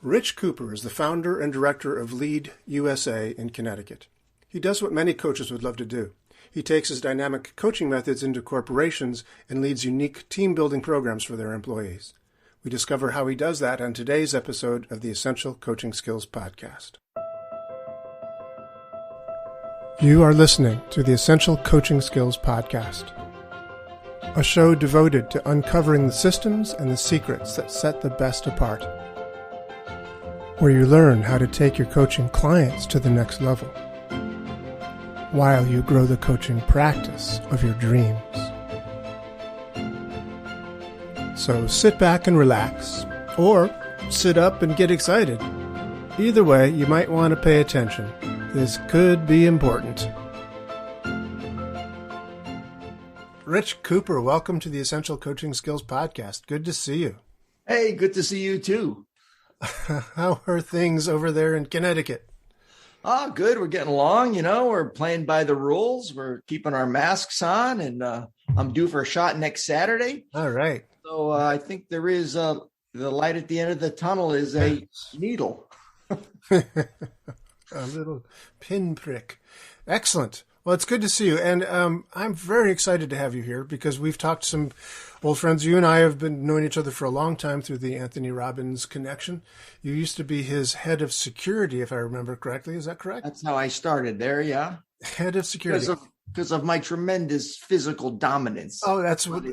Rich Kuepper is the founder and director of L.E.A.D U.S.A. in Connecticut. He does what many coaches would love to do. He takes his dynamic coaching methods into corporations and leads unique team-building programs for their employees. We discover how he does that on today's episode of the Essential Coaching Skills Podcast. You are listening to the Essential Coaching Skills Podcast, a show devoted to uncovering the systems and the secrets that set the best apart, where you learn how to take your coaching clients to the next level, while you grow the coaching practice of your dreams. So sit back and relax, or sit up and get excited. Either way, you might want to pay attention. This could be important. Rich Kuepper, welcome to the Essential Coaching Skills Podcast. Good to see you. Hey, good to see you too. How are things over there in Connecticut? Oh, good. We're getting along. We're playing by the rules. We're keeping our masks on, and I'm due for a shot next Saturday. All right. So I think there is the light at the end of the tunnel is a needle. A little pinprick. Excellent. Well, it's good to see you. And I'm very excited to have you here because we've talked to some old friends. You and I have been knowing each other for a long time through the Anthony Robbins connection. You used to be his head of security, if I remember correctly. Is that correct? That's how I started there, yeah. Head of security. Because of my tremendous physical dominance. Oh, that's what.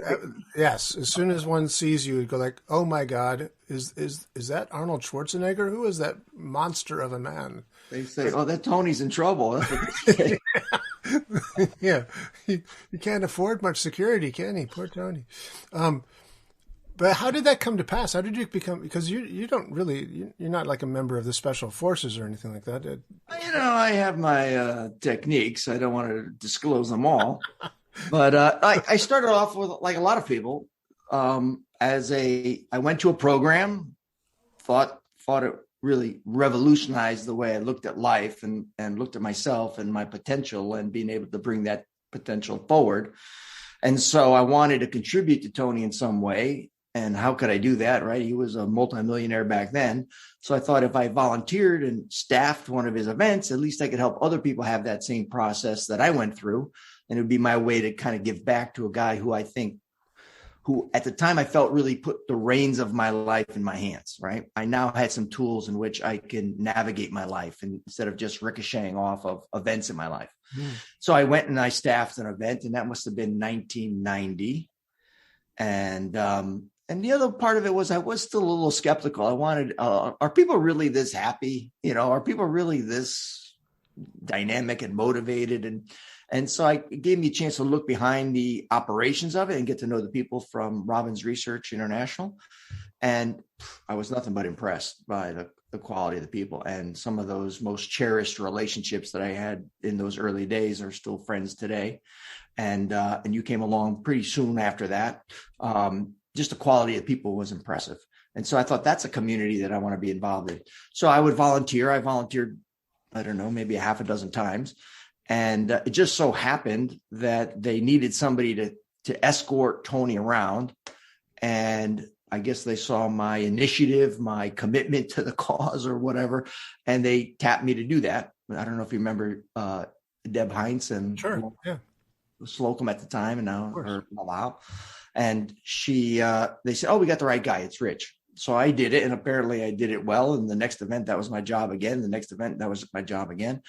Yes. As soon as one sees you, you go like, "Oh my God, is that Arnold Schwarzenegger? Who is that monster of a man?" They say, "Oh, that Tony's in trouble." That's what they say. Yeah, he can't afford much security, can he? Poor Tony. But how did that come to pass? How did you become? Because you don't really, you're not like a member of the special forces or anything like that. I have my techniques. I don't want to disclose them all, but I started off with, like a lot of people, I went to a program, thought it really revolutionized the way I looked at life and looked at myself and my potential and being able to bring that potential forward. And so I wanted to contribute to Tony in some way. And how could I do that, right? He was a multimillionaire back then. So I thought if I volunteered and staffed one of his events, at least I could help other people have that same process that I went through. And it would be my way to kind of give back to a guy who at the time I felt really put the reins of my life in my hands, right? I now had some tools in which I can navigate my life instead of just ricocheting off of events in my life. So I went and I staffed an event, and that must have been 1990. And the other part of it was I was still a little skeptical. I wanted, are people really this happy? Are people really this dynamic and motivated? And so it gave me a chance to look behind the operations of it and get to know the people from Robbins Research International. And I was nothing but impressed by the quality of the people. And some of those most cherished relationships that I had in those early days are still friends today. And you came along pretty soon after that. Just the quality of people was impressive. And so I thought that's a community that I want to be involved in. So I would volunteer. I volunteered, I don't know, maybe a half a dozen times. And it just so happened that they needed somebody to escort Tony around. And I guess they saw my initiative, my commitment to the cause or whatever, and they tapped me to do that. I don't know if you remember Deb Heinz and Sure, yeah. Slocum at the time, and now her Lau. And they said, "Oh, we got the right guy. It's Rich." So I did it, and apparently I did it well. And the next event, that was my job again. The next event, that was my job again.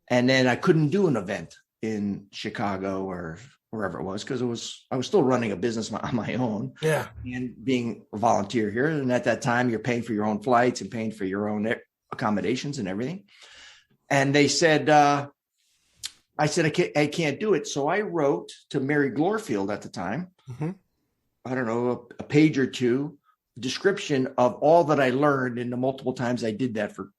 And then I couldn't do an event in Chicago or wherever it was because I was still running a business on my own. Yeah. And being a volunteer here. And at that time, you're paying for your own flights and paying for your own accommodations and everything. And they said, I said, I can't do it. So I wrote to Mary Glorfield at the time. Mm-hmm. I don't know, a page or two description of all that I learned in the multiple times I did that for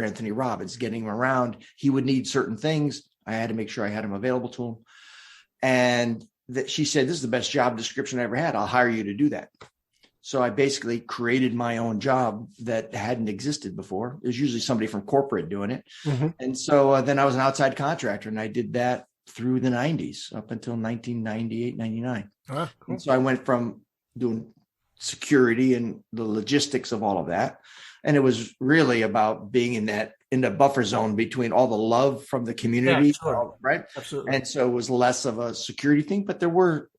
Anthony Robbins, getting him around. He would need certain things. I had to make sure I had him available to him. And she said, "This is the best job description I ever had. I'll hire you to do that." So I basically created my own job that hadn't existed before. It was usually somebody from corporate doing it. Mm-hmm. And so then I was an outside contractor, and I did that through the 90s up until 1998, 99. Ah, cool. And so I went from doing security and the logistics of all of that And it was really about being in the buffer zone between all the love from the community, Yeah, sure. right? Absolutely. And so it was less of a security thing, but there were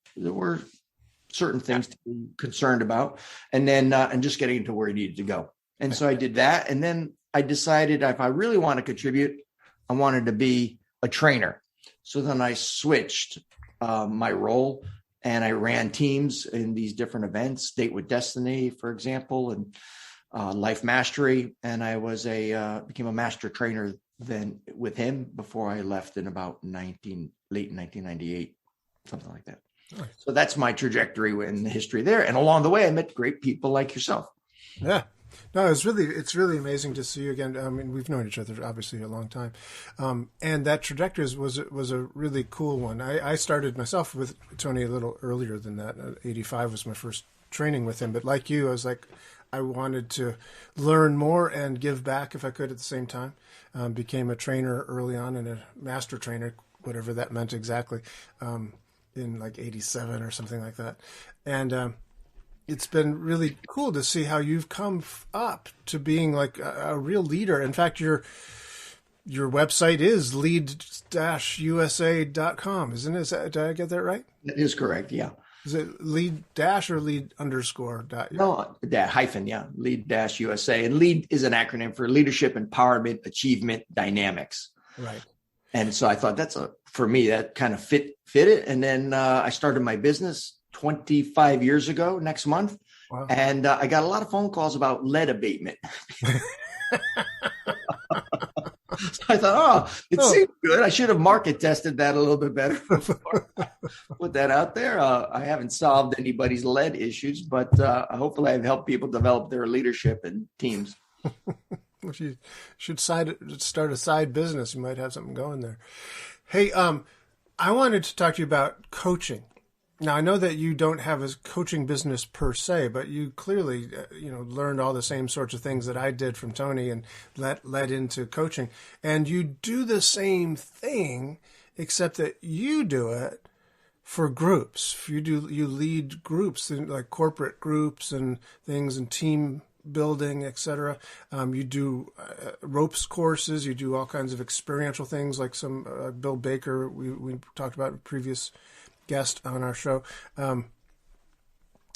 certain things to be concerned about, and then and just getting to where he needed to go. And so I did that, and then I decided if I really want to contribute, I wanted to be a trainer. So then I switched my role, and I ran teams in these different events, Date with Destiny, for example, and Life Mastery. And I was became a master trainer then with him before I left in about late 1998, something like that. Nice. So that's my trajectory in the history there. And along the way, I met great people like yourself. Yeah. No, it's really amazing to see you again. I mean, we've known each other obviously a long time, and that trajectory was a really cool one. I started myself with Tony a little earlier than that. 85 was my first training with him, but like you, I was like, I wanted to learn more and give back if I could at the same time. Became a trainer early on and a master trainer, whatever that meant exactly, in like 87 or something like that, and. It's been really cool to see how you've come up to being like a real leader. In fact, your website is lead-usa.com, isn't it? Did I get that right? That is correct, yeah. Is it lead dash or lead underscore dot? No, hyphen, yeah. Lead-USA. And LEAD is an acronym for Leadership, Empowerment, Achievement, Dynamics. Right. And so I thought for me, that kind of fit it. And then I started my business 25 years ago next month. Wow. And I got a lot of phone calls about lead abatement. So I thought, it seemed good. I should have market tested that a little bit better before I put that out there. I haven't solved anybody's lead issues, but hopefully I've helped people develop their leadership and teams. Well, you should start a side business. You might have something going there. Hey, I wanted to talk to you about coaching. Now, I know that you don't have a coaching business per se, but you clearly, learned all the same sorts of things that I did from Tony and led into coaching. And you do the same thing, except that you do it for groups. You lead groups, like corporate groups and things, and team building, etc. You do ropes courses. You do all kinds of experiential things, like some Bill Baker we talked about in previous guest on our show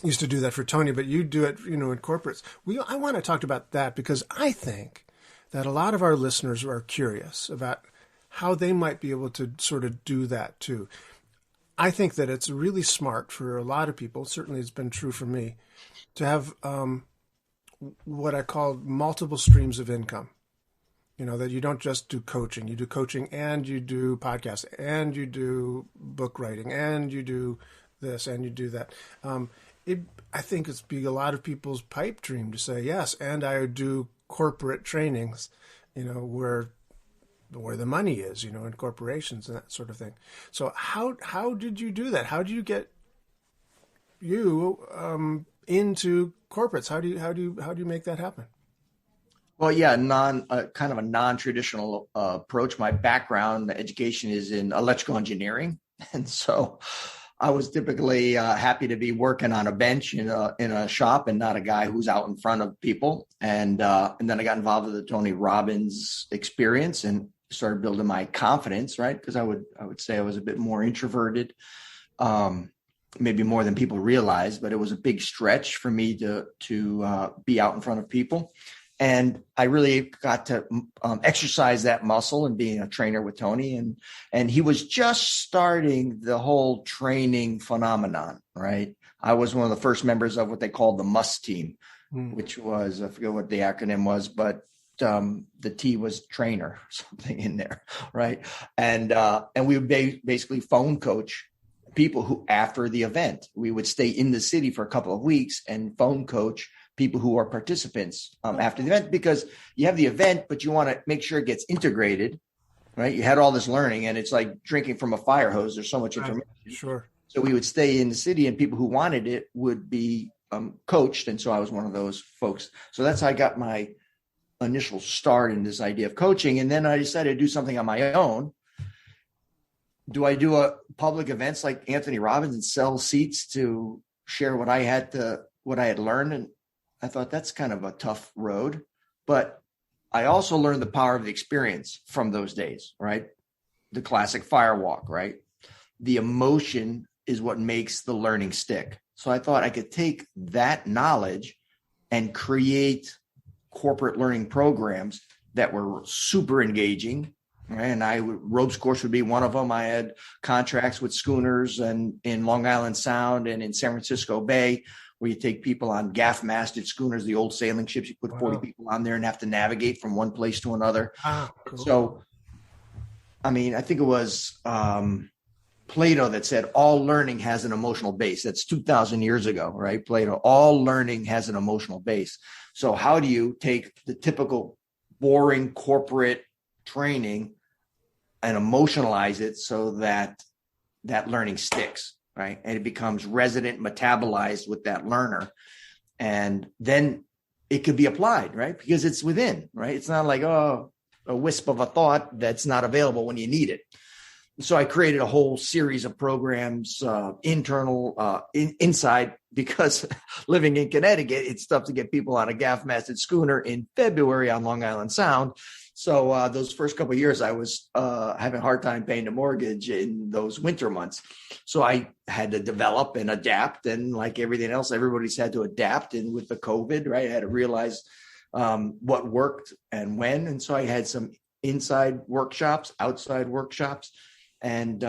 used to do that for Tony, but you do it, in corporates. I want to talk about that because I think that a lot of our listeners are curious about how they might be able to sort of do that too. I think that it's really smart for a lot of people, certainly it's been true for me, to have what I call multiple streams of income. That you don't just do coaching. You do coaching and you do podcasts and you do book writing and you do this and you do that. I think it's be a lot of people's pipe dream to say, yes, and I do corporate trainings, where the money is, in corporations and that sort of thing. So how did you do that? How do you get into corporates? How do you make that happen? Well, yeah, kind of a non-traditional approach. My background, education is in electrical engineering, and so I was typically happy to be working on a bench in a shop and not a guy who's out in front of people. And then I got involved with the Tony Robbins experience and started building my confidence, right? Because I would say I was a bit more introverted, maybe more than people realize, but it was a big stretch for me to be out in front of people. And I really got to exercise that muscle and being a trainer with Tony. And he was just starting the whole training phenomenon, right? I was one of the first members of what they called the MUST team, which was, I forget what the acronym was, but the T was trainer, something in there, right? And we would basically phone coach people who, after the event, we would stay in the city for a couple of weeks and phone coach people who are participants after the event, because you have the event, but you want to make sure it gets integrated, right? You had all this learning and it's like drinking from a fire hose. There's so much information. Sure. So we would stay in the city and people who wanted it would be coached. And so I was one of those folks. So that's how I got my initial start in this idea of coaching. And then I decided to do something on my own. Do I do a public events like Anthony Robbins and sell seats to share what I had learned? And I thought that's kind of a tough road. But I also learned the power of the experience from those days, right? The classic firewalk, right? The emotion is what makes the learning stick. So I thought I could take that knowledge and create corporate learning programs that were super engaging. Right? And ropes course would be one of them. I had contracts with schooners and in Long Island Sound and in San Francisco Bay, where you take people on gaff-masted schooners, the old sailing ships. You put 40 people on there and have to navigate from one place to another. Cool. So, I mean, I think it was Plato that said all learning has an emotional base. That's 2,000 years ago, right? Plato, all learning has an emotional base. So how do you take the typical boring corporate training and emotionalize it so that that learning sticks, right? And it becomes resident, metabolized with that learner. And then it could be applied, right? Because it's within, right? It's not like, a wisp of a thought that's not available when you need it. So I created a whole series of programs, inside, because living in Connecticut, it's tough to get people on a gaff-masted schooner in February on Long Island Sound. So those first couple of years, I was having a hard time paying the mortgage in those winter months. So I had to develop and adapt. And like everything else, everybody's had to adapt. And with the COVID, right, I had to realize what worked and when. And so I had some inside workshops, outside workshops. And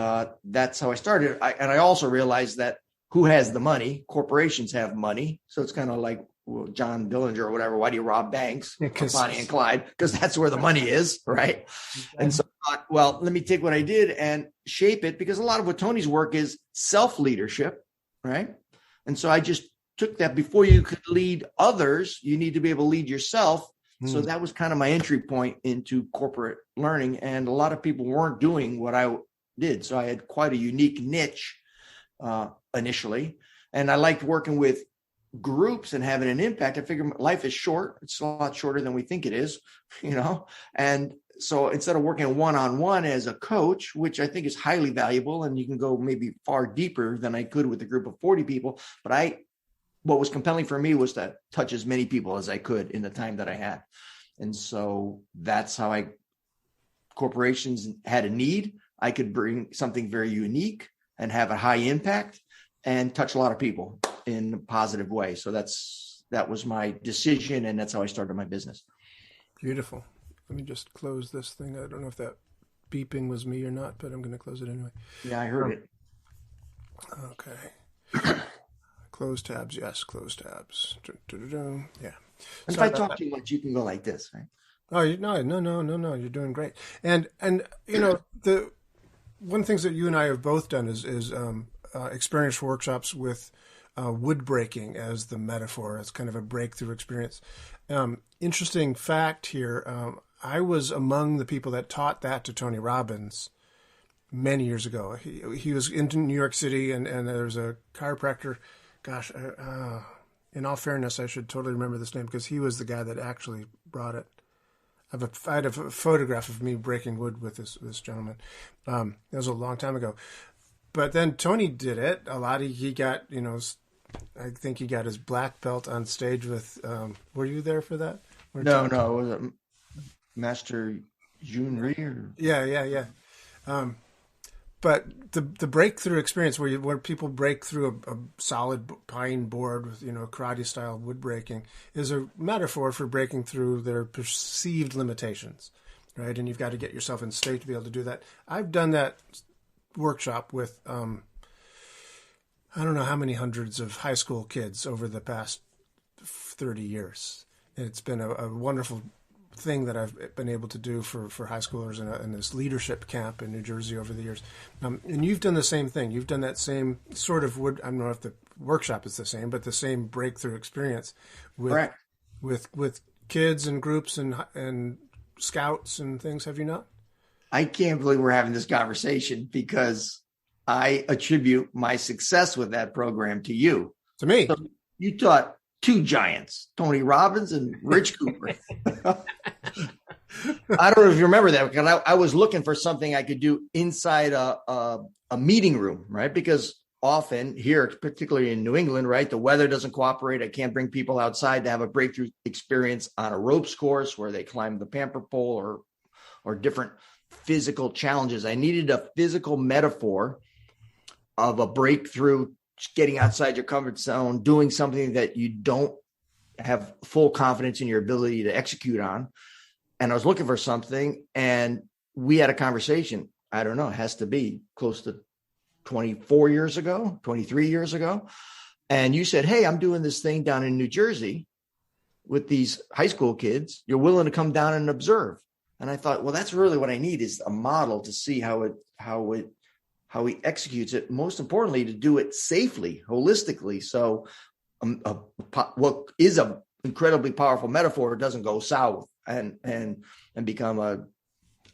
that's how I started. I also realized that who has the money? Corporations have money. So it's kind of like John Dillinger or whatever. Why do you rob banks? Bonnie and Clyde, because that's where the money is, right? Okay. And so I thought, well, let me take what I did and shape it, because a lot of what Tony's work is self-leadership, right? And so I just took that. Before you could lead others, you need to be able to lead yourself. So that was kind of my entry point into corporate learning. And a lot of people weren't doing what I did. So I had quite a unique niche initially. And I liked working with groups and having an impact. I figured life is short. It's a lot shorter than we think it is, And so instead of working one-on-one as a coach, which I think is highly valuable, and you can go maybe far deeper than I could with a group of 40 people, but what was compelling for me was to touch as many people as I could in the time that I had. And so that's how corporations had a need. I could bring something very unique and have a high impact and touch a lot of people in a positive way. So that was my decision, and that's how I started my business. Beautiful. Let me just close this thing. I don't know if that beeping was me or not, but I'm going to close it anyway. Yeah, I heard it. Okay. Close tabs. Yes, close tabs. Yeah. If I talk too much, you can go like this, right? Oh, no. You're doing great. And the one of the things that you and I have both done is experience workshops with wood breaking as the metaphor. It's kind of a breakthrough experience. Interesting fact here. I was among the people that taught that to Tony Robbins many years ago. He was in New York City, and there was a chiropractor. Gosh, in all fairness, I should totally remember this name, because he was the guy that actually brought it. I had a photograph of me breaking wood with this gentleman. That was a long time ago. But then Tony did it a lot. He got, I think he got his black belt on stage with, were you there for that? No, was it Master Junri? Yeah. But the breakthrough experience where people break through a solid pine board with, karate style wood breaking is a metaphor for breaking through their perceived limitations, right? And you've got to get yourself in state to be able to do that. I've done that workshop with, I don't know how many hundreds of high school kids over the past 30 years. And it's been a wonderful thing that I've been able to do for high schoolers in this leadership camp in New Jersey over the years. And you've done the same thing. You've done that same sort of wood. I don't know if the workshop is the same, but the same breakthrough experience with kids and groups and scouts and things. Have you not? I can't believe we're having this conversation, because I attribute my success with that program to you. To me. So you taught two giants, Tony Robbins and Rich Cooper. I don't know if you remember that, because I was looking for something I could do inside a meeting room, right? Because often here, particularly in New England, right? The weather doesn't cooperate. I can't bring people outside to have a breakthrough experience on a ropes course where they climb the pamper pole or different physical challenges. I needed a physical metaphor of a breakthrough, getting outside your comfort zone, doing something that you don't have full confidence in your ability to execute on. And I was looking for something, and we had a conversation. I don't know, it has to be close to 24 years ago, 23 years ago. And you said, hey, I'm doing this thing down in New Jersey with these high school kids. You're willing to come down and observe. And I thought, well, that's really what I need, is a model to see how he executes it. Most importantly, to do it safely, holistically. So what is a incredibly powerful metaphor doesn't go south and become a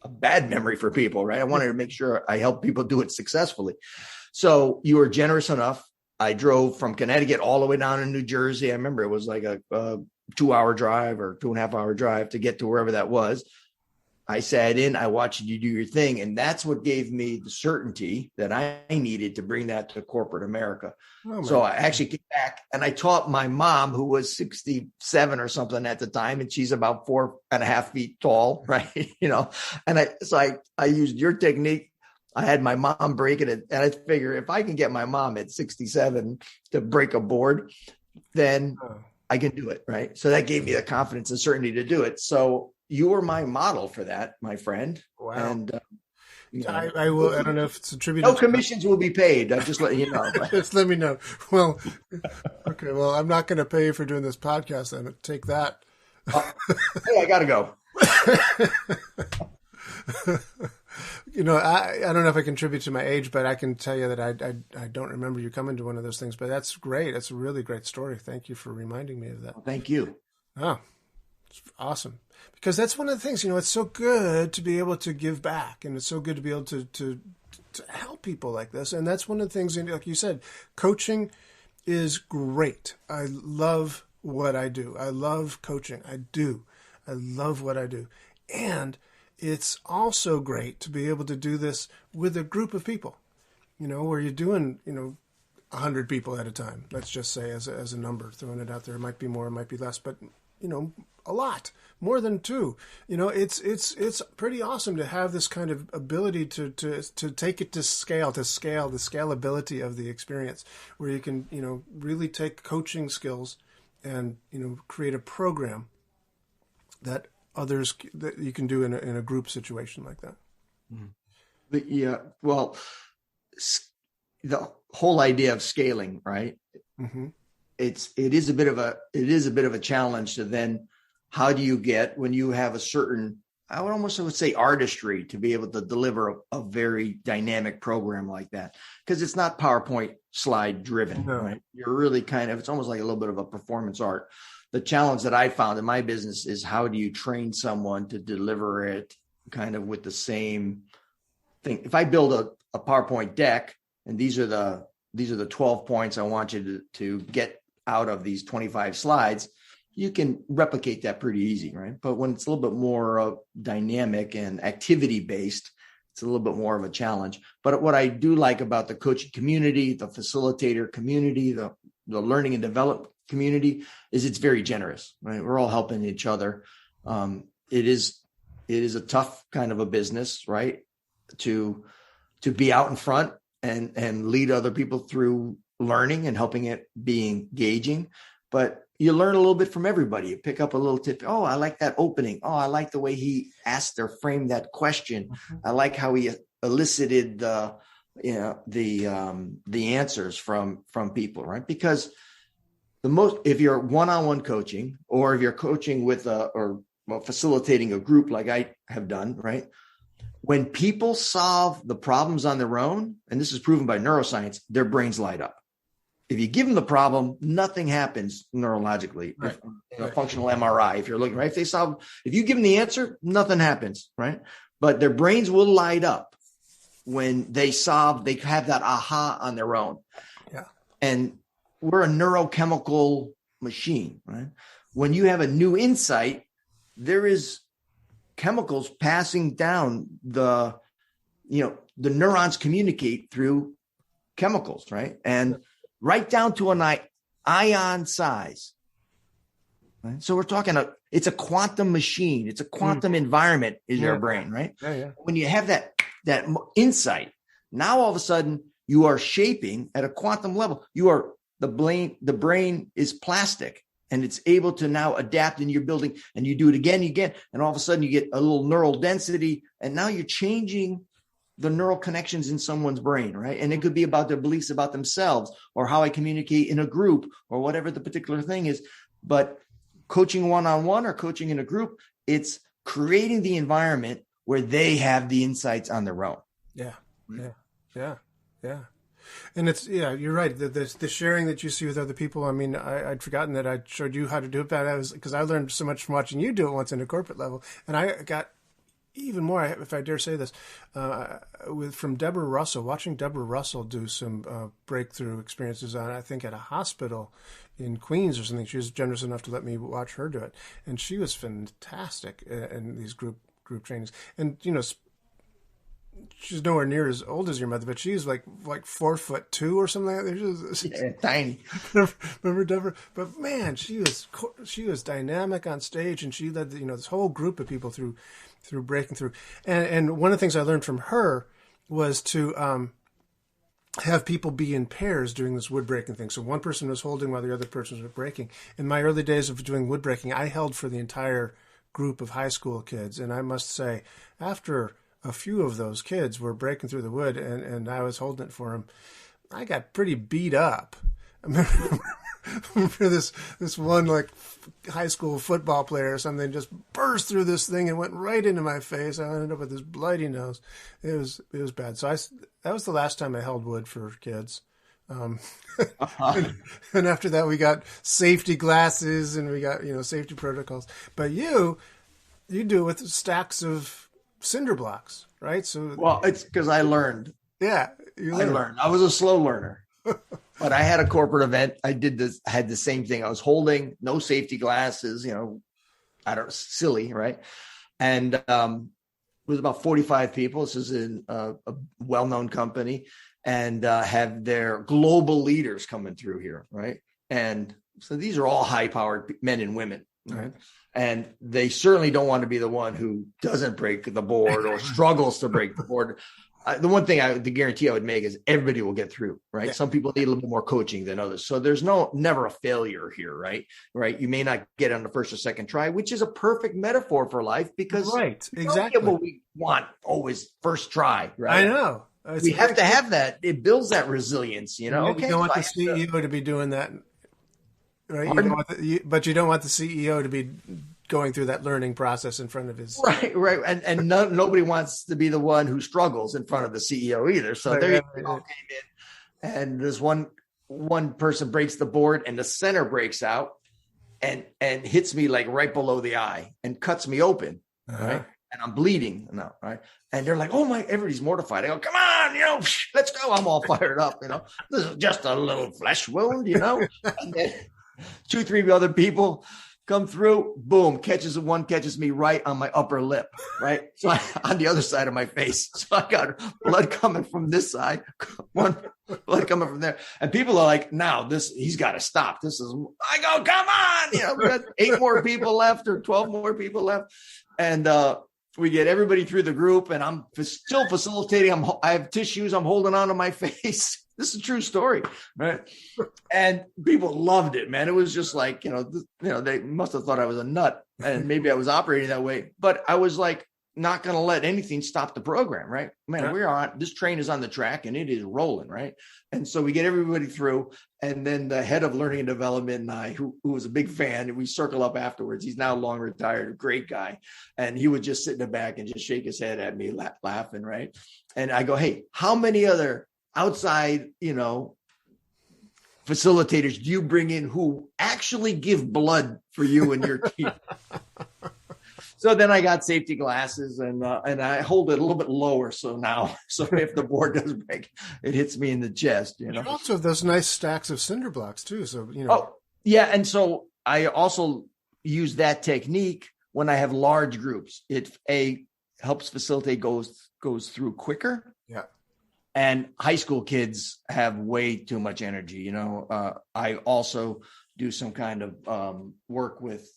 bad memory for people, right? I wanted to make sure I help people do it successfully. So you were generous enough. I drove from Connecticut all the way down to New Jersey. I remember it was like a 2-hour drive or 2.5-hour drive to get to wherever that was. I sat in, I watched you do your thing. And that's what gave me the certainty that I needed to bring that to corporate America. So I actually came back and I taught my mom, who was 67 or something at the time, and she's about 4.5 feet tall, right? And I used your technique. I had my mom break it. And I figure if I can get my mom at 67 to break a board, then I can do it, right? So that gave me the confidence and certainty to do it. So you were my model for that, my friend. Wow. And I will. I don't know if it's attributed. No commissions will be paid. I just let you know. Just let me know. Well, okay. Well, I'm not going to pay you for doing this podcast. Then take that. Hey, I got to go. I don't know if I contribute to my age, but I can tell you that I don't remember you coming to one of those things. But that's great. That's a really great story. Thank you for reminding me of that. Well, thank you. Oh, it's awesome. Because that's one of the things, it's so good to be able to give back, and it's so good to be able to help people like this. And that's one of the things, like you said, coaching is great. I love what I do. I love coaching. I do. I love what I do. And it's also great to be able to do this with a group of people, where you're doing, 100 people at a time. Let's just say as a number, throwing it out there. It might be more, it might be less, but, a lot more than 2. It's pretty awesome to have this kind of ability to take it to scale the scalability of the experience, where you can really take coaching skills and create a program that you can do in a group situation like that. But yeah, well, the whole idea of scaling, right? Mm-hmm. It is a bit of a challenge to then. How do you get, when you have a certain, I would say artistry, to be able to deliver a very dynamic program like that? Because it's not PowerPoint slide driven, right? You're really it's almost like a little bit of a performance art. The challenge that I found in my business is, how do you train someone to deliver it kind of with the same thing? If I build a PowerPoint deck, and these are the 12 points I want you to get out of these 25 slides, you can replicate that pretty easy, right? But when it's a little bit more dynamic and activity based, it's a little bit more of a challenge. But what I do like about the coaching community, the facilitator community, the learning and development community, is it's very generous, right? We're all helping each other. It is a tough kind of a business, right? To be out in front and lead other people through learning and helping it be engaging. But you learn a little bit from everybody. You pick up a little tip. Oh, I like that opening. Oh, I like the way he asked or framed that question. Mm-hmm. I like how he elicited the answers from people, right? Because if you're one-on-one coaching, or if you're coaching with facilitating a group like I have done, right? When people solve the problems on their own, and this is proven by neuroscience, their brains light up. If you give them the problem, nothing happens neurologically. Right. A functional MRI, if you're looking, right? If you give them the answer, nothing happens, right? But their brains will light up when they have that aha on their own. Yeah. And we're a neurochemical machine, right? When you have a new insight, there is chemicals passing down the neurons communicate through chemicals, right? And right down to an ion size. Right? So we're talking, it's a quantum machine. It's a quantum environment is your brain, right? Yeah. When you have that insight, now all of a sudden you are shaping at a quantum level. The brain is plastic and it's able to now adapt in your building, and you do it again, and all of a sudden you get a little neural density, and now you're changing the neural connections in someone's brain, right? And it could be about their beliefs about themselves or how I communicate in a group or whatever the particular thing is. But coaching one-on-one or coaching in a group, it's creating the environment where they have the insights on their own. Yeah. And it's, you're right. The sharing that you see with other people. I mean, I'd forgotten that I showed you how to do it, but because I learned so much from watching you do it once in a corporate level. And I got even more, if I dare say this, from Deborah Russell, watching Deborah Russell do some breakthrough experiences I think at a hospital in Queens or something. She was generous enough to let me watch her do it. And she was fantastic in these group trainings. And, she's nowhere near as old as your mother, but she's like 4'2" or something like that. She's tiny. Remember Deborah? But man, she was dynamic on stage, and she led this whole group of people through breaking through. And one of the things I learned from her was to have people be in pairs doing this wood breaking thing. So one person was holding while the other person was breaking. In my early days of doing wood breaking, I held for the entire group of high school kids, and I must say, after a few of those kids were breaking through the wood and I was holding it for them, I got pretty beat up. I remember this one high school football player or something just burst through this thing and went right into my face. I ended up with this bloody nose. It was bad. So that was the last time I held wood for kids. And after that we got safety glasses and we got safety protocols. But you do it with stacks of cinder blocks, right? So it's because I learned. Yeah, I learned. I was a slow learner, but I had a corporate event. I had the same thing. I was holding no safety glasses. Silly, right? And it was about 45 people. This is in a well-known company, and have their global leaders coming through here, right? And so these are all high-powered men and women, right? And they certainly don't want to be the one who doesn't break the board or struggles to break the board. The one thing the guarantee I would make is everybody will get through, right? Yeah. Some people need a little bit more coaching than others. So there's never a failure here, right? Right. You may not get on the first or second try, which is a perfect metaphor for life, because exactly. We don't get what we want always first try, right? I know. We have to have that. It builds that resilience, You don't want the CEO to be doing that. Right, but you don't want the CEO to be going through that learning process in front of his right, and nobody wants to be the one who struggles in front of the CEO either. So there you go, came in, and this one person breaks the board, and the center breaks out, and hits me right below the eye and cuts me open, right, and I'm bleeding now, right, and they're like, "Oh my!" Everybody's mortified. I go, "Come on, let's go!" I'm all fired up, This is just a little flesh wound, And then 2-3 other people come through, boom, catches me right on my upper lip, right? So on the other side of my face. So I got blood coming from this side, one blood coming from there. And people are like, now he's got to stop. I go, come on. We got 8 more people left or 12 more people left. And we get everybody through the group, and I'm still facilitating. I have tissues. I'm holding on to my face. This is a true story, right? And people loved it, man. It was just like, they must have thought I was a nut, and maybe I was operating that way, but I was not going to let anything stop the program, right? Man, this train is on the track and it is rolling, right? And so we get everybody through, and then the head of learning and development and I, who was a big fan, and we circle up afterwards. He's now long retired, a great guy. And he would just sit in the back and just shake his head at me, laughing, right? And I go, hey, how many other outside, facilitators do you bring in who actually give blood for you and your team? So then I got safety glasses, and I hold it a little bit lower. So if the board does break, it hits me in the chest. You also have those nice stacks of cinder blocks too. So Oh yeah, and so I also use that technique when I have large groups. It helps facilitate goes through quicker. Yeah. And high school kids have way too much energy. I also do some kind of work with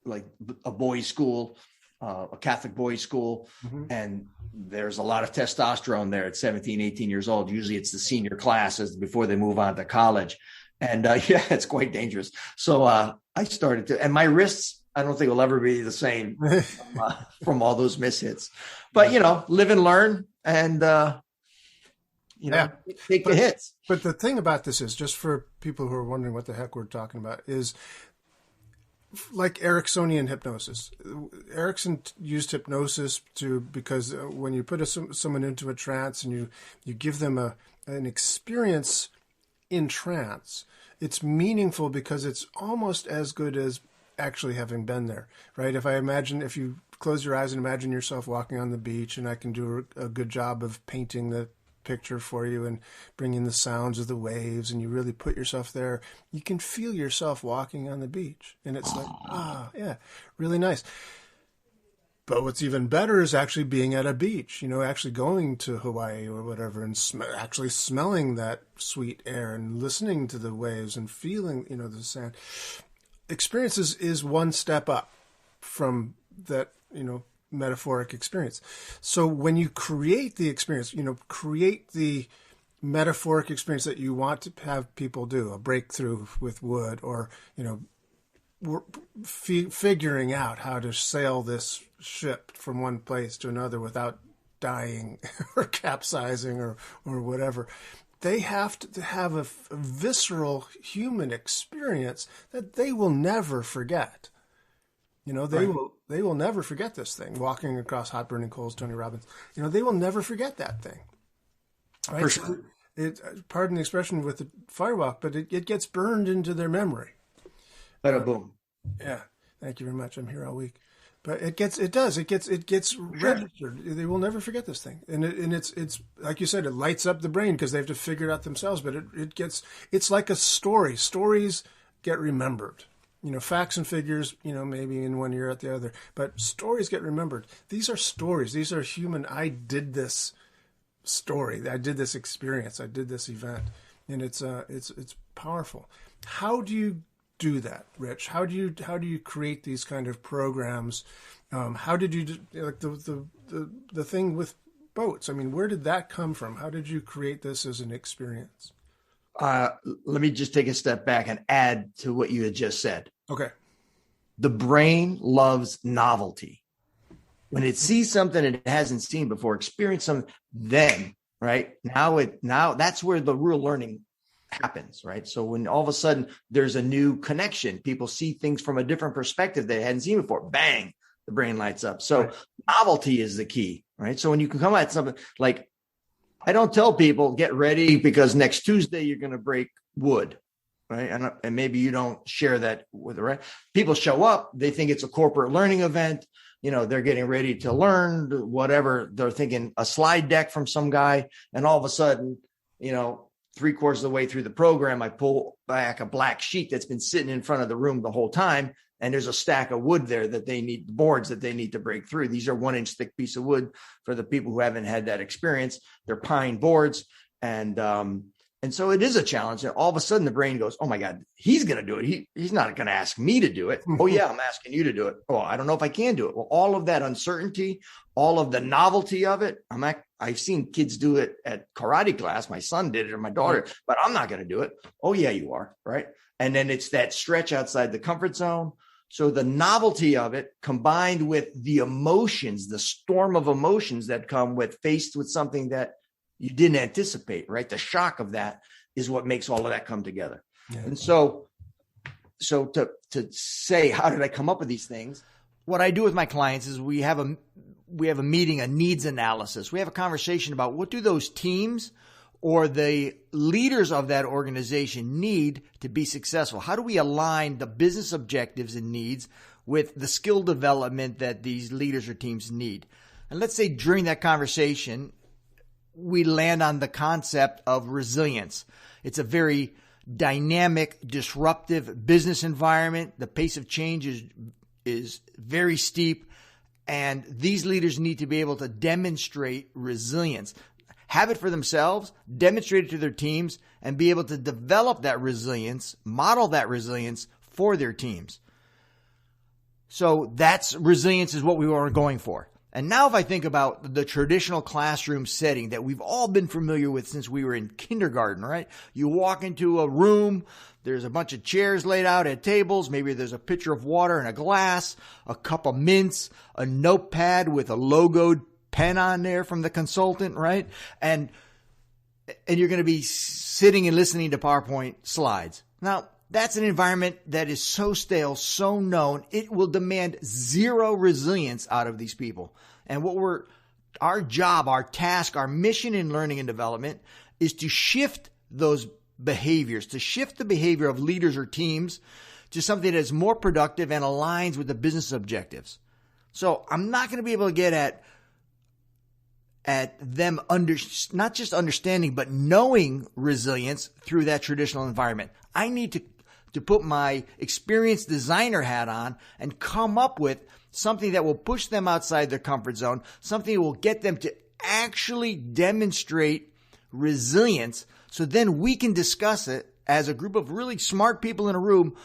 like a boys' school, a Catholic boys' school. Mm-hmm. And there's a lot of testosterone there at 17, 18 years old. Usually it's the senior classes before they move on to college. And it's quite dangerous. So I started to, and my wrists, I don't think will ever be the same from all those mishits. But, live and learn and, take the hits. But the thing about this is, just for people who are wondering what the heck we're talking about, is like Ericksonian hypnosis. Erickson used hypnosis because when you put someone into a trance and you give them an experience in trance, it's meaningful because it's almost as good as actually having been there, right? If you close your eyes and imagine yourself walking on the beach, and I can do a good job of painting the picture for you and bringing the sounds of the waves, and you really put yourself there, you can feel yourself walking on the beach, and it's like, really nice. But what's even better is actually being at a beach, actually going to Hawaii or whatever, and actually smelling that sweet air and listening to the waves and feeling, the sand. Experiences is one step up from that, metaphoric experience. So when you create the experience, create the metaphoric experience that you want to have people do, a breakthrough with wood, or, figuring out how to sail this ship from one place to another without dying or capsizing or whatever. They have to have a visceral human experience that they will never forget. They will never forget this thing. Walking across hot burning coals, Tony Robbins. They will never forget that thing. Right? For sure. Pardon the expression with the firewalk, but it gets burned into their memory. Bada boom. Yeah. Thank you very much. I'm here all week. But it gets registered. They will never forget this thing. And it's like you said, it lights up the brain because they have to figure it out themselves. But it's like a story. Stories get remembered. Facts and figures, maybe in one ear at the other. But stories get remembered. These are stories. These are human. I did this story. I did this experience. I did this event. And it's powerful. How do you do that, Rich? How do you create these kind of programs? How did you like the thing with boats? I mean, where did that come from? How did you create this as an experience? Let me just take a step back and add to what you had just said. Okay. The brain loves novelty. When it sees something it hasn't seen before, experience something, then now that's where the real learning happens, right? So when all of a sudden there's a new connection, people see things from a different perspective they hadn't seen before, bang, the brain lights up. So novelty is the key, right? So when you can come at something like, I don't tell people get ready because next Tuesday you're going to break wood, right? And maybe you don't share that with the right people. Show up, they think it's a corporate learning event. They're getting ready to learn whatever. They're thinking a slide deck from some guy, and all of a sudden, 3/4 of the way through the program, I pull back a black sheet that's been sitting in front of the room the whole time. And there's a stack of wood there that they need, boards that they need to break through. These are 1-inch thick piece of wood for the people who haven't had that experience. They're pine boards. And so it is a challenge. And all of a sudden the brain goes, oh my God, he's going to do it. He's not going to ask me to do it. Oh yeah, I'm asking you to do it. Oh, I don't know if I can do it. Well, all of that uncertainty, all of the novelty of it. I've seen kids do it at karate class. My son did it or my daughter, but I'm not going to do it. Oh yeah, you are. Right. And then it's that stretch outside the comfort zone. So the novelty of it combined with the emotions, the storm of emotions that come with faced with something that you didn't anticipate, right? The shock of that is what makes all of that come together. Yeah. And so to say, how did I come up with these things? What I do with my clients is we have a meeting, a needs analysis. We have a conversation about what do those teams or the leaders of that organization need to be successful? How do we align the business objectives and needs with the skill development that these leaders or teams need? And let's say during that conversation, we land on the concept of resilience. It's a very dynamic, disruptive business environment. The pace of change is very steep, and these leaders need to be able to demonstrate resilience. have it for themselves, demonstrate it to their teams, and be able to develop that resilience, model that resilience for their teams. So that's resilience is what we were going for. And now if I think about the traditional classroom setting that we've all been familiar with since we were in kindergarten, right? You walk into a room, there's a bunch of chairs laid out at tables. Maybe there's a pitcher of water and a glass, a cup of mints, a notepad with a logoed pen on there from the consultant, right? And you're going to be sitting and listening to PowerPoint slides. Now, that's an environment that is so stale, so known, it will demand zero resilience out of these people. And our job, our task, our mission in learning and development is to shift those behaviors, to shift the behavior of leaders or teams to something that is more productive and aligns with the business objectives. So I'm not going to be able to get at them not just understanding, but knowing resilience through that traditional environment. I need to put my experienced designer hat on and come up with something that will push them outside their comfort zone, something that will get them to actually demonstrate resilience. So then we can discuss it as a group of really smart people in a room.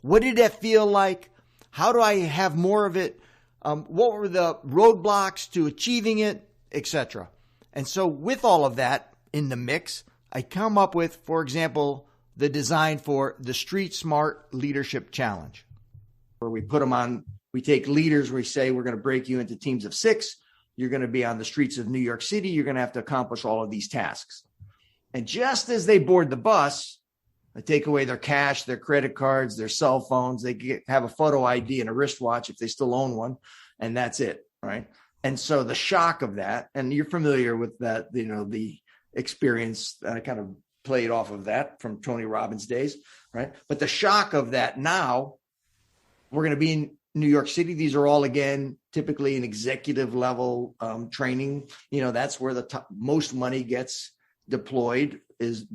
What did that feel like? How do I have more of it? What were the roadblocks to achieving it, etc.? And so with all of that in the mix, I come up with, for example, the design for the Street Smart Leadership Challenge. Where we put them on, we take leaders, we say, we're going to break you into teams of 6. You're going to be on the streets of New York City. You're going to have to accomplish all of these tasks. And just as they board the bus, I take away their cash, their credit cards, their cell phones. They have a photo ID and a wristwatch if they still own one. And that's it, right? And so the shock of that, and you're familiar with that, the experience, I kind of played off of that from Tony Robbins' days, right? But the shock of that now, we're going to be in New York City. These are all, again, typically an executive level training. That's where the most money gets deployed, is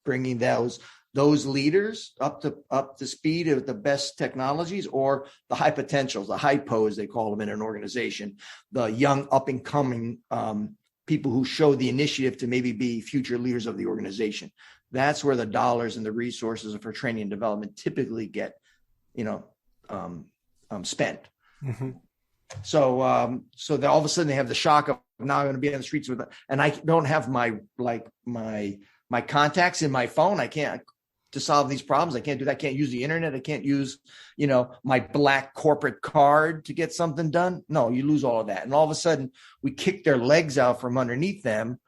bringing those leaders up to speed with the best technologies, or the high potentials, the hypos, they call them in an organization, the young up and coming people who show the initiative to maybe be future leaders of the organization. That's where the dollars and the resources for training and development typically get, spent. Mm-hmm. So that all of a sudden they have the shock of, now I'm going to be on the streets and I don't have my contacts in my phone. I can't to solve these problems. I can't do that. I can't use the internet. I can't use, my black corporate card to get something done. No, you lose all of that. And all of a sudden we kick their legs out from underneath them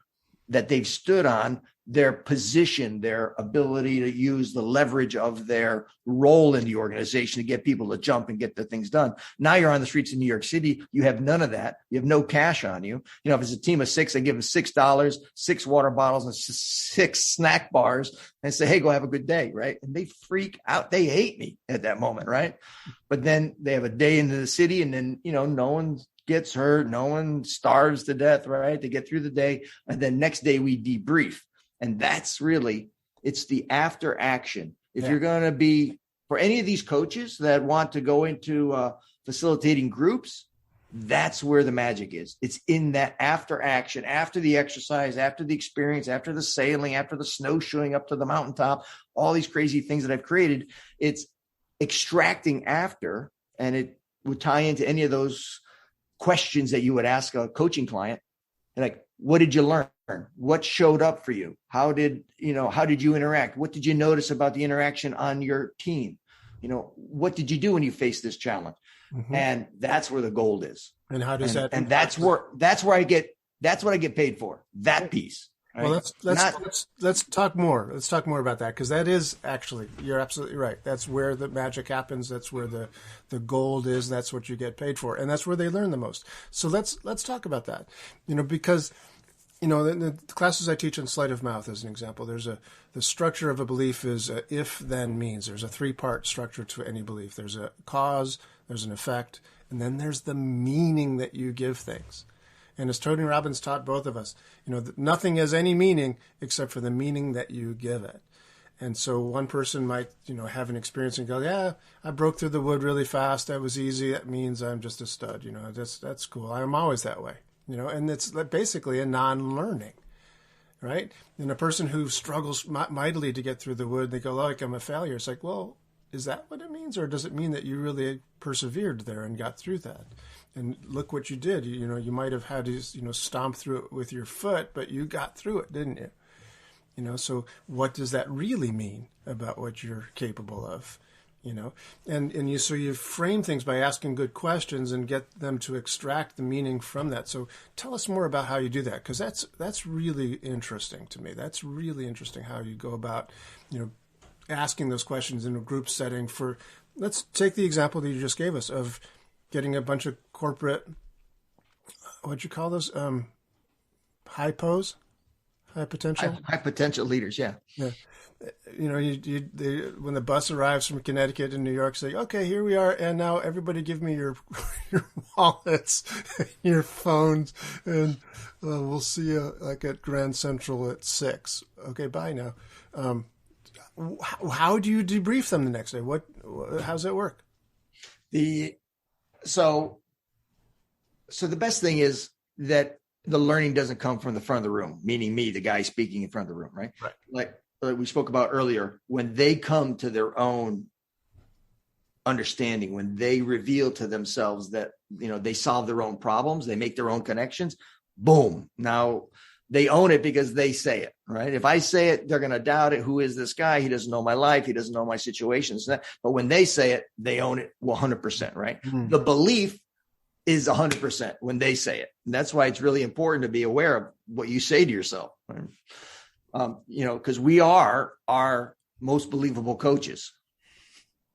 that they've stood on, their position, their ability to use the leverage of their role in the organization to get people to jump and get the things done. Now you're on the streets of New York City. You have none of that. You have no cash on you. If it's a team of 6, I give them $6, 6 water bottles and 6 snack bars and say, hey, go have a good day. Right. And they freak out. They hate me at that moment. Right. But then they have a day into the city and then, no one gets hurt. No one starves to death. Right. They get through the day. And then next day we debrief. And that's really, it's the after action. If you're going to be, for any of these coaches that want to go into facilitating groups, that's where the magic is. It's in that after action, after the exercise, after the experience, after the sailing, after the snowshoeing up to the mountaintop, all these crazy things that I've created. It's extracting after, and it would tie into any of those questions that you would ask a coaching client. Like, what did you learn? What showed up for you? How did you interact? What did you notice about the interaction on your team? What did you do when you faced this challenge? Mm-hmm. And that's where the gold is. And how does that? And that's what I get paid for, that piece. Right? Well, let's talk more. Let's talk more about that, because that is actually, you're absolutely right. That's where the magic happens. That's where the gold is. That's what you get paid for, and that's where they learn the most. So let's talk about that. Because the classes I teach in sleight of mouth, as an example, the structure of a belief is a if-then means. There's a 3-part structure to any belief. There's a cause, there's an effect, and then there's the meaning that you give things. And as Tony Robbins taught both of us, nothing has any meaning except for the meaning that you give it. And so one person might, have an experience and go, yeah, I broke through the wood really fast. That was easy. That means I'm just a stud. That's cool. I'm always that way. And it's basically a non-learning. right? And a person who struggles mightily to get through the wood, they go, like, I'm a failure. It's like, well, is that what it means? Or does it mean that you really persevered there and got through that? And look what you did. You might have had to, stomp through it with your foot, but you got through it, didn't you? So what does that really mean about what you're capable of? So you frame things by asking good questions and get them to extract the meaning from that. So tell us more about how you do that, because that's really interesting to me. That's really interesting how you go about, asking those questions in a group setting. Let's take the example that you just gave us of getting a bunch of corporate, what'd you call those? High potential leaders. Yeah. Yeah. When the bus arrives from Connecticut in New York, say, okay, here we are. And now everybody give me your wallets, your phones, and we'll see you like at Grand Central at 6. Okay. Bye now. How do you debrief them the next day? How's that work? So the best thing is that the learning doesn't come from the front of the room, meaning me, the guy speaking in front of the room, right? Right. Like we spoke about earlier, when they come to their own understanding, when they reveal to themselves that, they solve their own problems, they make their own connections, boom. Now they own it because they say it, right? If I say it, they're going to doubt it. Who is this guy? He doesn't know my life. He doesn't know my situations. But when they say it, they own it 100%, right? Mm-hmm. The belief is 100% when they say it. And that's why it's really important to be aware of what you say to yourself, right? Because we are our most believable coaches.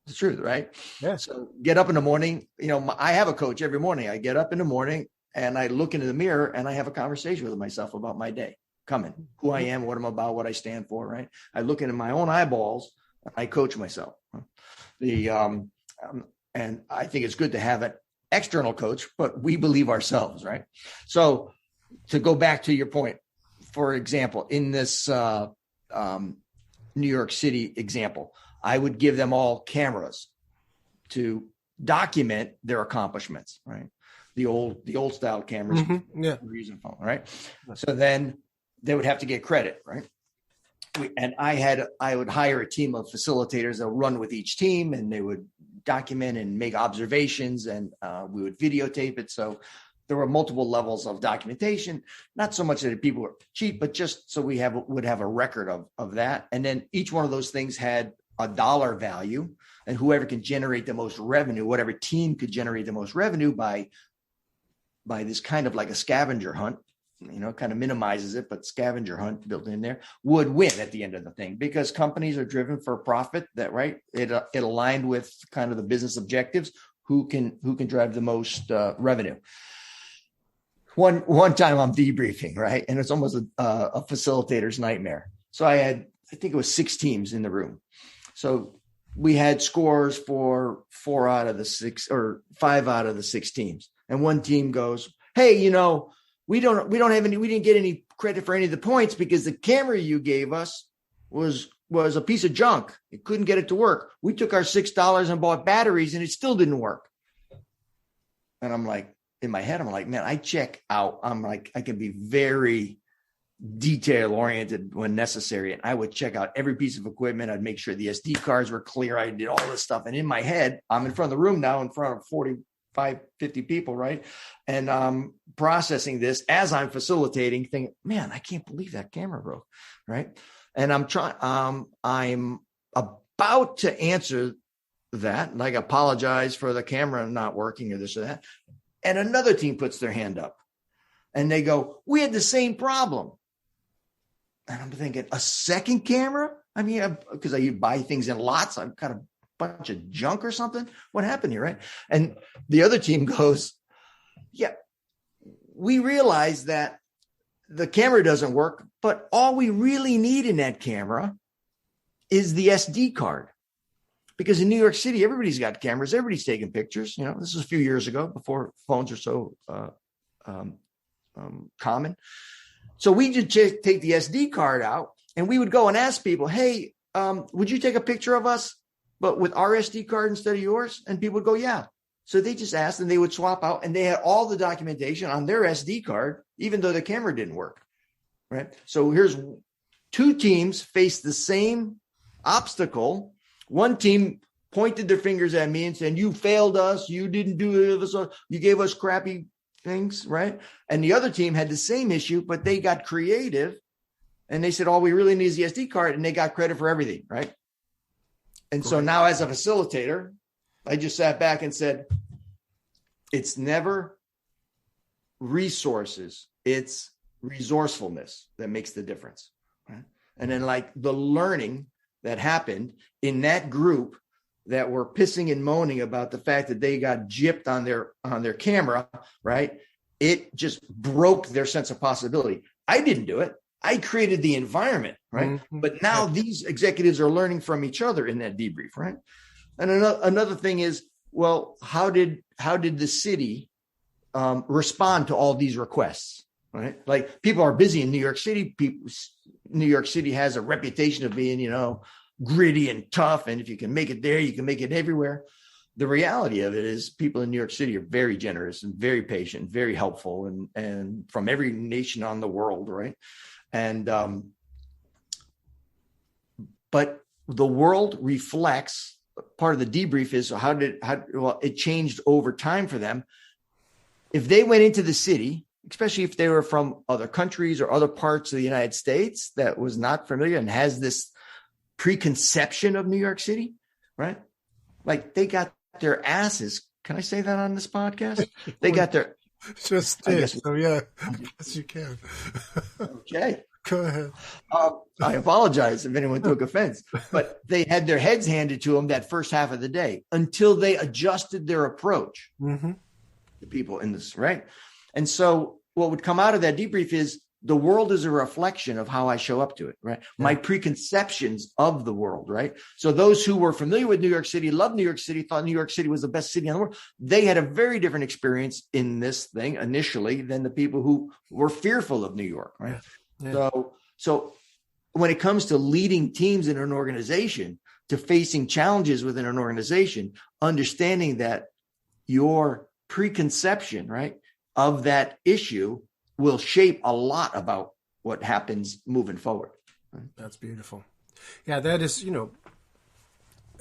It's the truth, right? Yeah. So get up in the morning. I have a coach every morning. I get up in the morning and I look into the mirror and I have a conversation with myself about my day coming, who I am, what I'm about, what I stand for, right? I look into my own eyeballs. I coach myself. And I think it's good to have an external coach, but we believe ourselves, right? So to go back to your point, for example, in this New York City example, I would give them all cameras to document their accomplishments, right? The old style cameras, yeah, using phone, right? So then they would have to get credit, right? I would hire a team of facilitators that would run with each team, and they would document and make observations, and we would videotape it. So there were multiple levels of documentation, not so much that people were cheap, but just so we would have a record of that. And then each one of those things had a dollar value, and whoever can generate the most revenue, whatever team could generate the most revenue by this kind of like a scavenger hunt, kind of minimizes it, but scavenger hunt built in there, would win at the end of the thing, because companies are driven for profit. That right? It aligned with kind of the business objectives. Who can drive the most revenue? One time I'm debriefing, right, and it's almost a facilitator's nightmare. So I think it was 6 teams in the room. So we had scores for 4 out of the 6 or 5 out of the 6 teams, and one team goes, "Hey, we didn't get any credit for any of the points because the camera you gave us was a piece of junk. It couldn't get it to work. We took our $6 and bought batteries and it still didn't work." And I'm like, in my head, I'm like, man, I check out. I'm like, I can be very detail oriented when necessary. And I would check out every piece of equipment. I'd make sure the SD cards were clear. I did all this stuff. And in my head, I'm in front of the room now in front of 45, 50 people, right? And I'm processing this as I'm facilitating, thinking, man, I can't believe that camera broke, right? And I'm about to answer that, like apologize for the camera not working or this or that. And another team puts their hand up and they go, "We had the same problem." And I'm thinking, a second camera? I mean, because I buy things in lots. I've got a bunch of junk or something. What happened here, right? And the other team goes, "Yeah, we realize that the camera doesn't work, but all we really need in that camera is the SD card." Because in New York City, everybody's got cameras. Everybody's taking pictures. This is a few years ago before phones are so common. So we just take the SD card out and we would go and ask people, "Hey, would you take a picture of us, but with our SD card instead of yours?" And people would go, "Yeah." So they just asked and they would swap out, and they had all the documentation on their SD card, even though the camera didn't work. right? So here's two teams face the same obstacle. One team pointed their fingers at me and said, you failed us. You didn't do this. You gave us crappy things, right? And the other team had the same issue, but they got creative and they said, all we really need is the SD card. And they got credit for everything, right? And so now as a facilitator, I just sat back and said, it's never resources, it's resourcefulness that makes the difference, right? And then like the learning that happened in that group that were pissing and moaning about the fact that they got gypped on their camera, right? It just broke their sense of possibility. I didn't do it. I created the environment, right? Mm-hmm. But now these executives are learning from each other in that debrief, right? And another thing is, well, how did the city respond to all these requests, right? Like people are busy in New York City. New York City has a reputation of being, gritty and tough. And if you can make it there, you can make it everywhere. The reality of it is people in New York City are very generous and very patient, very helpful, and from every nation on the world, right? And but the world reflects. Part of the debrief is it changed over time for them. If they went into the city, especially if they were from other countries or other parts of the United States that was not familiar and has this preconception of New York City, right? Like they got their asses. Can I say that on this podcast? They got their just did. So yeah, yes you can. Okay. Go ahead. I apologize if anyone took offense, but they had their heads handed to them that first half of the day until they adjusted their approach to people in this, right? And so what would come out of that debrief is the world is a reflection of how I show up to it, right? Yeah. My preconceptions of the world, right? So those who were familiar with New York City, loved New York City, thought New York City was the best city in the world. They had a very different experience in this thing initially than the people who were fearful of New York, right? Yeah. So when it comes to leading teams in an organization, to facing challenges within an organization, understanding that your preconception, right, of that issue will shape a lot about what happens moving forward. That's beautiful. Yeah, that is,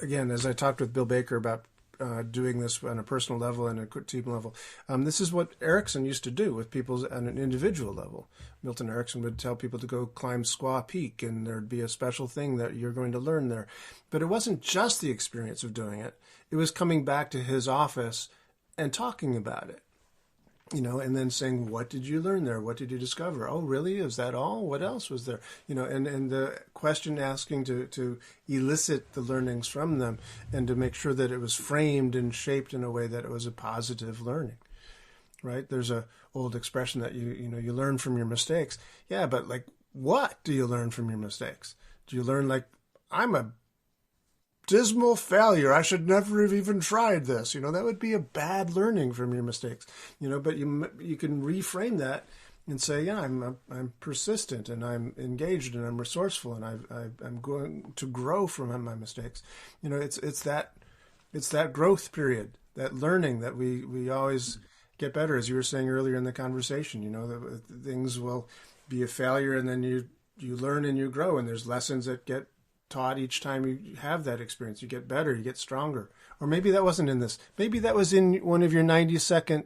again, as I talked with Bill Baker about doing this on a personal level and a team level, this is what Erickson used to do with people on an individual level. Milton Erickson would tell people to go climb Squaw Peak, and there'd be a special thing that you're going to learn there. But it wasn't just the experience of doing it. It was coming back to his office and talking about it. And then saying, what did you learn there? What did you discover? Oh, really? Is that all? What else was there? And the question asking to elicit the learnings from them and to make sure that it was framed and shaped in a way that it was a positive learning, right? There's a old expression that you learn from your mistakes. Yeah, but like, what do you learn from your mistakes? Do you learn like, I'm a dismal failure, I should never have even tried this? That would be a bad learning from your mistakes. But you can reframe that and say, yeah, I'm persistent and I'm engaged and I'm resourceful and I'm going to grow from my mistakes. It's that growth period, that learning that we always get better. As you were saying earlier in the conversation, that things will be a failure and then you learn and you grow, and there's lessons that get taught each time you have that experience. You get better, you get stronger. Or maybe that wasn't in this. Maybe that was in one of your 90-second.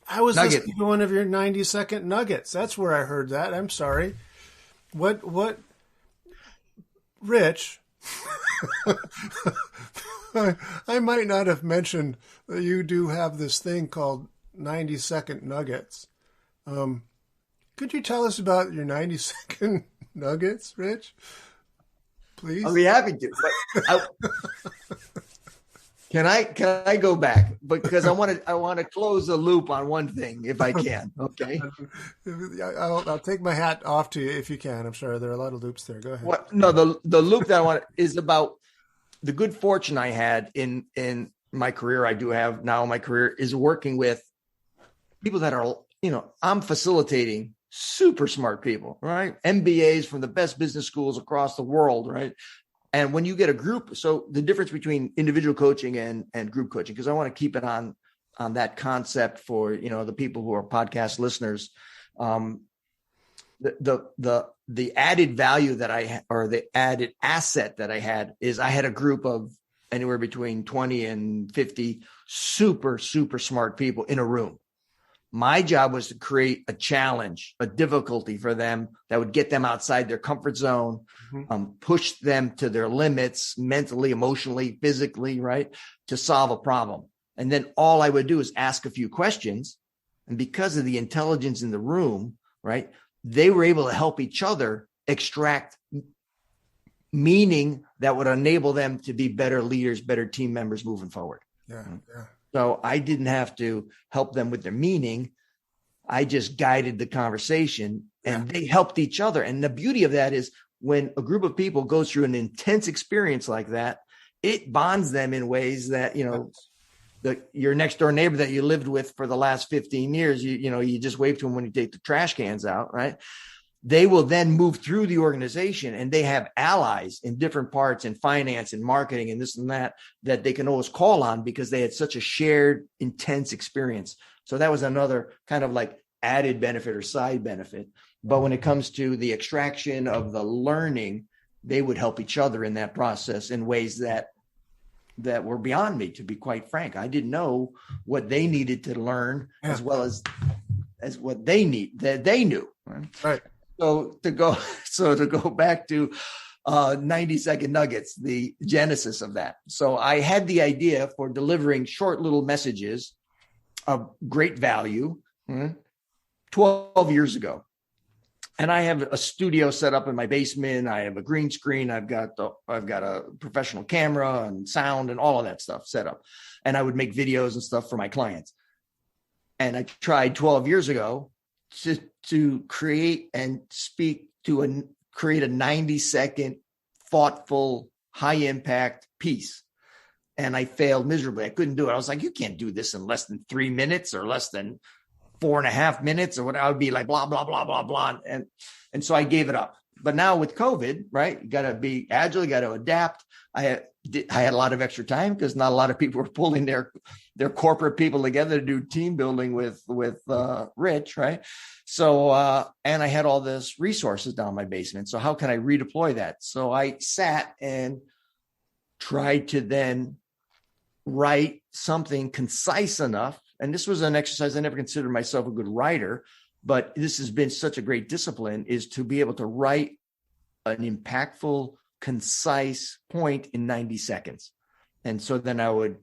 I was listening to one of your 90-second nuggets. That's where I heard that. I'm sorry. What, Rich? I might not have mentioned that you do have this thing called 90-second nuggets. Could you tell us about your 90-second nuggets, Rich? Please? I'll be happy to. Can I go back? Because I want to close the loop on one thing, if I can. Okay. I'll take my hat off to you if you can. I'm sure there are a lot of loops there. Go ahead. No, the loop that I want is about the good fortune I had in my career. I do have now in my career is working with people that are, I'm facilitating super smart people, right? MBAs from the best business schools across the world, right? And when you get a group, so the difference between individual coaching and group coaching, because I want to keep it on that concept for, the people who are podcast listeners. the added value that or the added asset that I had is I had a group of anywhere between 20 and 50 super, super smart people in a room. My job was to create a challenge, a difficulty for them that would get them outside their comfort zone, push them to their limits mentally, emotionally, physically, right, to solve a problem. And then all I would do is ask a few questions. And because of the intelligence in the room, right, they were able to help each other extract meaning that would enable them to be better leaders, better team members moving forward. Yeah. So I didn't have to help them with their meaning. I just guided the conversation and they helped each other. And the beauty of that is when a group of people goes through an intense experience like that, it bonds them in ways that, your next door neighbor that you lived with for the last 15 years, you just wave to them when you take the trash cans out, right? They will then move through the organization and they have allies in different parts in finance and marketing and this and that they can always call on because they had such a shared intense experience. So that was another kind of like added benefit or side benefit. But when it comes to the extraction of the learning, they would help each other in that process in ways that were beyond me, to be quite frank. I didn't know what they needed to learn as well as what they knew. Right. So to go back to 90-second nuggets, the genesis of that. So I had the idea for delivering short little messages of great value 12 years ago. And I have a studio set up in my basement. I have a green screen. I've got a professional camera and sound and all of that stuff set up. And I would make videos and stuff for my clients. And I tried 12 years ago to create and create a 90-second thoughtful, high impact piece. And I failed miserably. I couldn't do it. I was like, you can't do this in less than 3 minutes or less than 4.5 minutes or what. I would be like, blah, blah, blah, blah, blah. And so I gave it up. But now with COVID, right, you got to be agile, you got to adapt. I had a lot of extra time because not a lot of people were pulling their corporate people together to do team building with Rich, right? So, and I had all this resources down my basement. So how can I redeploy that? So I sat and tried to then write something concise enough. And this was an exercise. I never considered myself a good writer, but this has been such a great discipline, is to be able to write an impactful, concise point in 90 seconds. And so then I would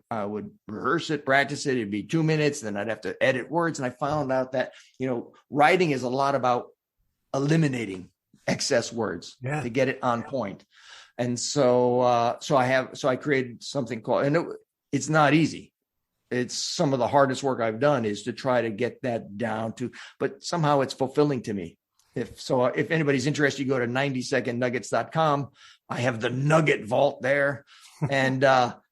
rehearse it, practice it. It'd be 2 minutes. Then I'd have to edit words. And I found out that, writing is a lot about eliminating excess words to get it on point. And so I created something called, and it's not easy. It's some of the hardest work I've done is to try to get that down to, but somehow it's fulfilling to me. If anybody's interested, you go to 90secondnuggets.com. I have the nugget vault there. And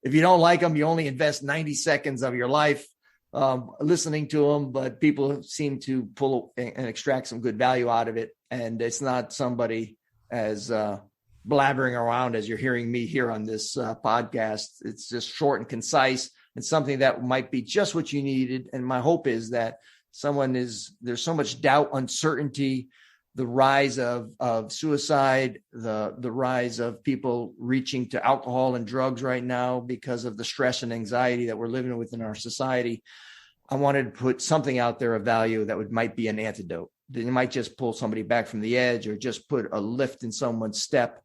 if you don't like them, you only invest 90 seconds of your life listening to them, but people seem to pull and extract some good value out of it. And it's not somebody as blabbering around as you're hearing me here on this podcast. It's just short and concise and something that might be just what you needed. And my hope is that there's so much doubt, uncertainty, the rise of suicide, the rise of people reaching to alcohol and drugs right now because of the stress and anxiety that we're living with in our society. I wanted to put something out there of value that might be an antidote. That you might just pull somebody back from the edge or just put a lift in someone's step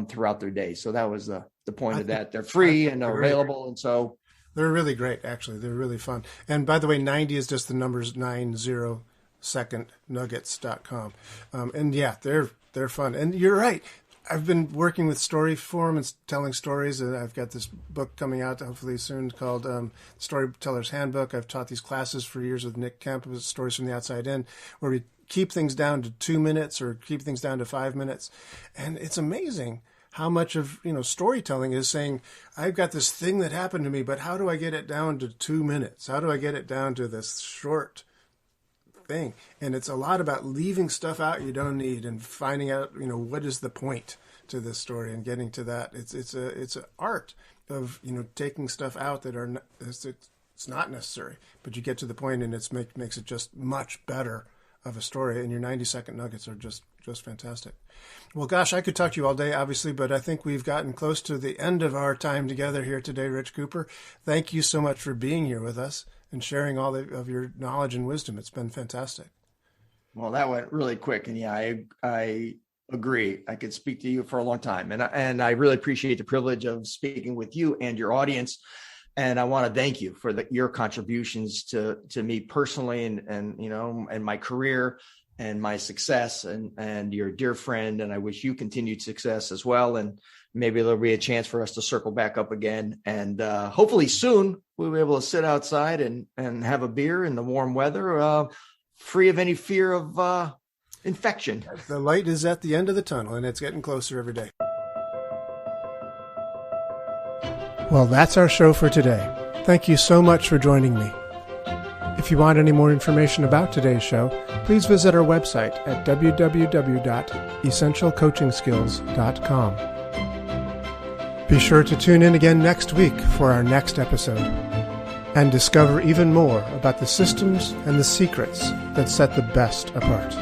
throughout their day. So that was the point of that. They're free and they're available. And so they're really great, actually. They're really fun. And by the way, 90 is just the numbers 90secondnuggets.com. And yeah, they're fun. And you're right. I've been working with story form and telling stories, and I've got this book coming out hopefully soon called Storyteller's Handbook. I've taught these classes for years with Nick Kemp, with Stories from the Outside In, where we keep things down to 2 minutes or keep things down to 5 minutes. And it's amazing how much of storytelling is saying, I've got this thing that happened to me, but how do I get it down to 2 minutes? How do I get it down to this short thing? And it's a lot about leaving stuff out you don't need and finding out what is the point to this story and getting to that. It's an art of taking stuff out that it's not necessary, but you get to the point and it makes it just much better of a story, and your 90-second nuggets are just fantastic. Well, gosh, I could talk to you all day, obviously, but I think we've gotten close to the end of our time together here today, Rich Kuepper. Thank you so much for being here with us and sharing all of your knowledge and wisdom. It's been fantastic. Well, that went really quick, and yeah, I agree. I could speak to you for a long time, and I really appreciate the privilege of speaking with you and your audience. And I want to thank you for your contributions to me personally, and my career and my success, and you're a dear friend, and I wish you continued success as well. And maybe there'll be a chance for us to circle back up again. And hopefully soon we'll be able to sit outside and have a beer in the warm weather, free of any fear of infection. The light is at the end of the tunnel, and it's getting closer every day. Well, that's our show for today. Thank you so much for joining me. If you want any more information about today's show, please visit our website at www.essentialcoachingskills.com. Be sure to tune in again next week for our next episode and discover even more about the systems and the secrets that set the best apart.